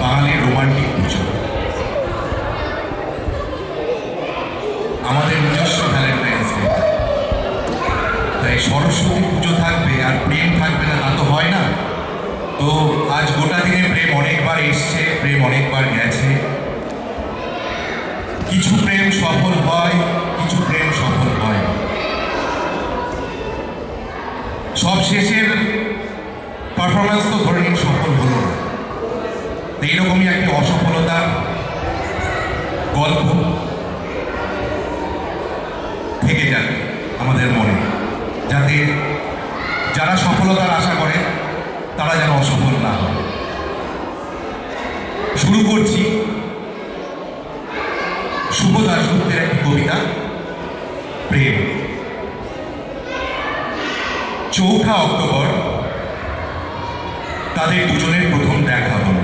বাঙালির রোমান্টিক পুজো, আমাদের নিজস্ব ভ্যালেন্টাইন্স ডে। তাই সরস্বতী পুজো থাকবে আর প্রেম থাকবে না তা তো হয় না। তো আজ গোটা দিনে প্রেম অনেকবার এসছে, প্রেম অনেকবার গেছে। কিছু প্রেম সফল হয়, কিছু প্রেম সফল হয় না। সব শেষের পারফরমেন্স তো ধরে নিন সফল হলো না। এইরকমই একটি অসফলতার গল্প থেকে যাবে আমাদের মনে, যাতে যারা সফলতার আশা করে তারা যেন অসফল না হয়। শুরু করছি শুভ দাশগুপ্তের একটি কবিতা, প্রেম। 4 অক্টোবর তাদের দুজনের প্রথম দেখা হলো।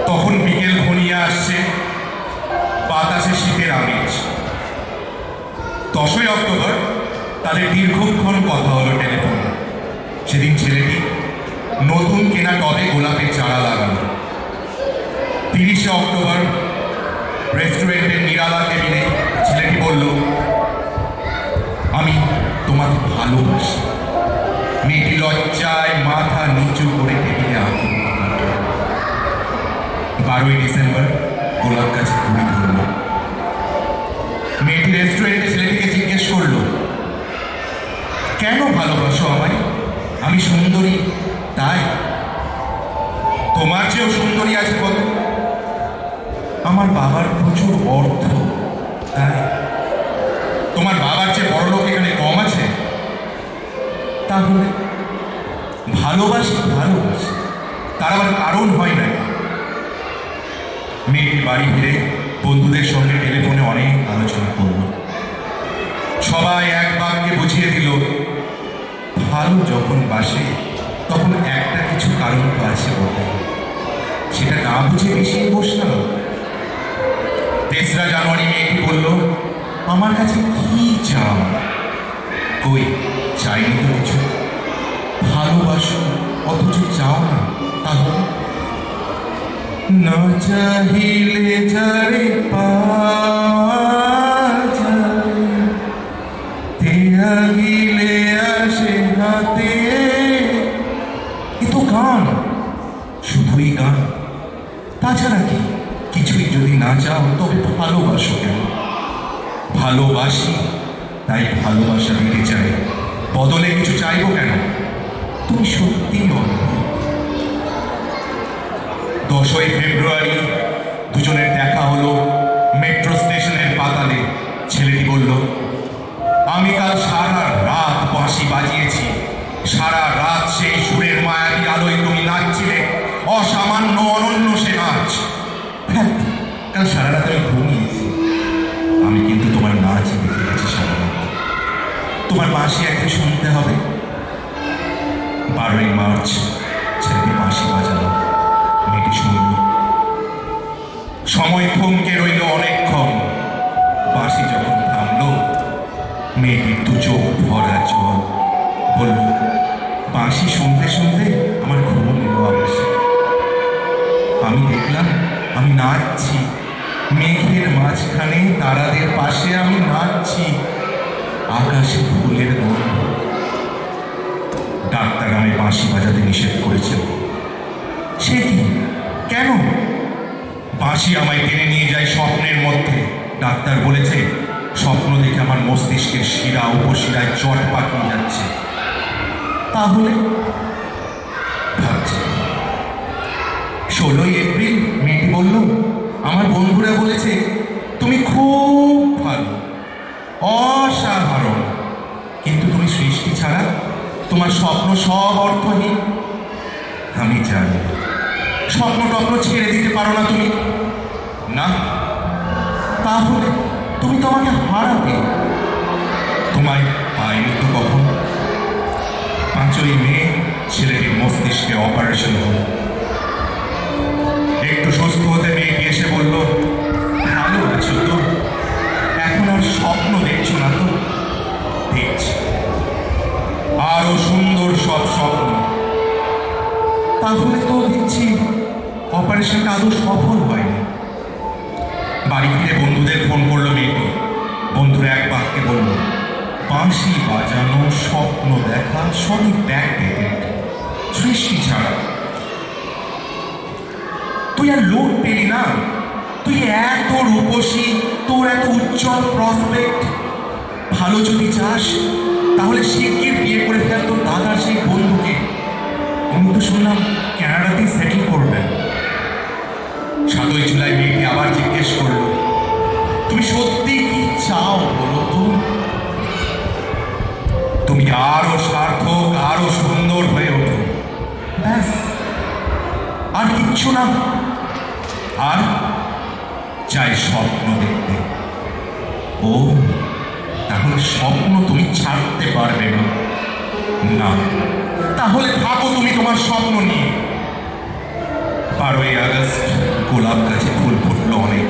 তখন বিকেল ঘনিয়ে আসছে, বাতাসে শীতের আমেজ। 10 অক্টোবর তাদের দীর্ঘক্ষণ কথা হলো টেলিফোনে। সেদিন ছেলেটি নতুন কেনা টবে গোলাপের চারা লাগালো। 30 অক্টোবর রেস্টুরেন্টের নিরালা কেবিনে ছেলেটি বলল, আমি তোমাকে ভালোবাসি। মেয়েটি লজ্জায় মাথা নিচু করে টেবিলে আঁকি। 12 ডিসেম্বর গোলাপ গাছে কুড়ি ধরল। মেয়েটি রেস্টুরেন্টে ছেলেটিকে জিজ্ঞেস করলো, কেন ভালোবাসো আমায়? আমি সুন্দরী তাই? তোমার চেয়েও সুন্দরী আছে কত? আমার বাবার প্রচুর অর্থ তাই? তোমার বাবার চেয়ে বড় লোক এখানে কম আছে? তাহলে ভালোবাসি ভালোবাসি, তার আবার কারণ হয় নাকি? মেয়েটি বাড়ি ফিরে বন্ধুদের সঙ্গে টেলিফোনে অনেক আলোচনা করল। সবাই এক বাক্যে বুঝিয়ে দিল, ভালো যখন বাসে তখন একটা কিছু কারণ তো আছে বটে, সেটা না বুঝে মিশিয়ে বসলাম। 3 জানুয়ারি মেয়েটি বলল, আমার কাছে কি চাও? কই চাইনি তো কিছু। ভালোবাসো অথচ চাও না, তাহলে না চাহিলে যারে পাওয়া যায়, গিলে আসে হাতে। এ তো গান, শুধুই গান, তাছাড়া কি? কিছুই যদি না চাও তবে ভালোবাসো কেন? ভালোবাসি তাই ভালোবাসা দিতে চাই, বদলে কিছু চাইবো কেন? তুমি সত্যি অদ্ভুত। 10 ফেব্রুয়ারি দুজনের দেখা হলো মেট্রো স্টেশনের পাতালে। ছেলেটি বলল, আমি কাল সারা রাত বাঁশি বাজিয়েছি। সারা রাত সেই সুরের মায়াবী আলোয় তুমি নাচছিলে, অসামান্য অনন্য সে নাচ। কাল সারা রাত আমি ঘুমিয়েছি, আমি কিন্তু তোমার নাচ দেখে গেছি সারা রাত। তোমার বাঁশি একদিন শুনতে হবে। 12 মার্চ ছেলেটি বাঁশি বাজালো, মেয়েটি শুনল। সময় থমকে রইল অনেকক্ষণ। বাঁশি যখন থামলো, মেয়েটির 2 চোখ ভরা জল। বলল, বাঁশি শুনতে শুনতে আমার ঘুম এলো অবশ্যই। আমি দেখলাম আমি নাচছি, মেঘের মাঝখানে তারাদের পাশে আমি নাচছি, আকাশে ফুলের গন্ধ। ডাক্তার আমি বাঁশি বাজাতে নিষেধ করেছেন। সে কি? কেন? বাঁশি আমায় টেনে নিয়ে যায় স্বপ্নের মধ্যে। ডাক্তার বলেছে, স্বপ্ন দেখে আমার মস্তিষ্কের শিরা উপশিরায় চট পাকিয়ে যাচ্ছে। তাহলে ভাবছি 16 এপ্রিল মেয়েটি বলল, আমার বন্ধুরা বলেছে তুমি খুব ভালো, অসাধারণ, কিন্তু তুমি সৃষ্টি ছাড়া তোমার স্বপ্ন সব অর্থহীন। আমি জানি স্বপ্ন টপ্ন ছেড়ে দিতে পারো না তুমি। না, তাহলে তুমি তো আমাকে হারাবে। তোমায় পাইনি তো কখন। 5 মে ছেলেটির মস্তিষ্কে অপারেশন হল। একটু সুস্থ হতে মেয়েটি এসে বলল, ভালো আছো তো? এখন আর স্বপ্ন দেখছো না তো? দেখছি আরো সুন্দর সব স্বপ্ন। তাহলে তো দেখছি অপারেশনটা আদৌ সফল হয়নি। বাড়ি ফিরে বন্ধুদের ফোন করলো মেয়েটি। বন্ধুরা এক বাক্যে বলল, বাঁশি বাজানো, স্বপ্ন দেখা সবই ব্যাকডেটেড, সৃষ্টি ছাড়া। তুই আর লোড পেলি না? তুই এত রূপসী, তোর এত উজ্জ্বল প্রসপেক্ট। ভালো যদি চাস তাহলে শিগগির বিয়ে করে ফেল তোর দাদার সেই বন্ধুকে। আমি তো শুনলাম কানাডাতেই সেটেল করবেন। 7ই জুলাই মেয়েটি আবার জিজ্ঞেস করলো, তুমি সত্যি কি চাও বলো তো? তুমি আরো সার্থক, আরো সুন্দর হয়ে ওঠো, ব্যাস, আর কিচ্ছু না। আর চাই স্বপ্ন দেখতে। ও, তাহলে স্বপ্ন তুমি ছাড়তে পারবে না? না, তাহলে থাকো তুমি তোমার স্বপ্ন নিয়ে। 12ই আগস্ট গোলাপ গাছে ফুল ফুটলো অনেক।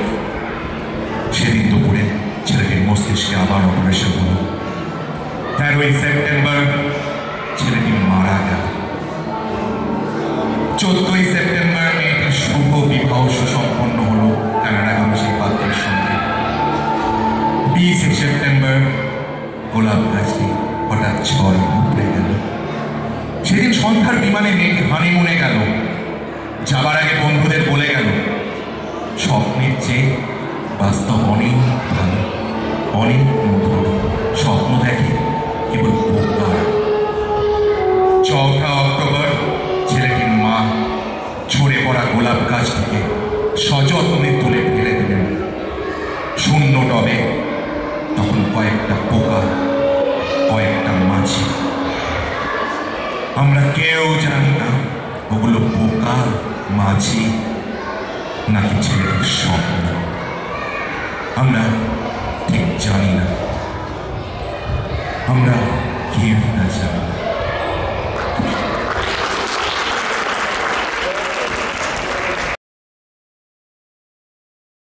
সেদিন দুপুরে ছেলেটির মস্তিষ্কে আবার অপারেশন হলো। 13ই সেপ্টেম্বর ছেলেটি মারা গেল। 14ই সেপ্টেম্বর মেয়েটির শুভ বিবাহ সুসম্পন্ন হলো কানাডাগামী সেই পাত্রের সঙ্গে। 20 সেপ্টেম্বর গোলাপ গাছটি হঠাৎ ঝড়ে উপড়ে গেল। সেদিন সন্ধ্যার বিমানে মেয়েটি হানিমুনে গেল। যাবার আগে বন্ধুদের বলে গেল, স্বপ্নের চেয়ে বাস্তব অনেক ভালো, অনেক মধুর। স্বপ্ন দেখে কেবল বোকার। 4 অক্টোবর ছেলেটির মা ঝরে পড়া গোলাপ গাছটিকে সযত্নে তুলে ফেলে দিলেন শূন্য টবে। তখন কয়েকটা পোকা, কয়েকটা মাছি। আমরা কেউ জানি না ওগুলো পোকা, মাছি নাকি ছেলেটির স্বপ্ন। আমরা ঠিক জানি না। আমরা কেউ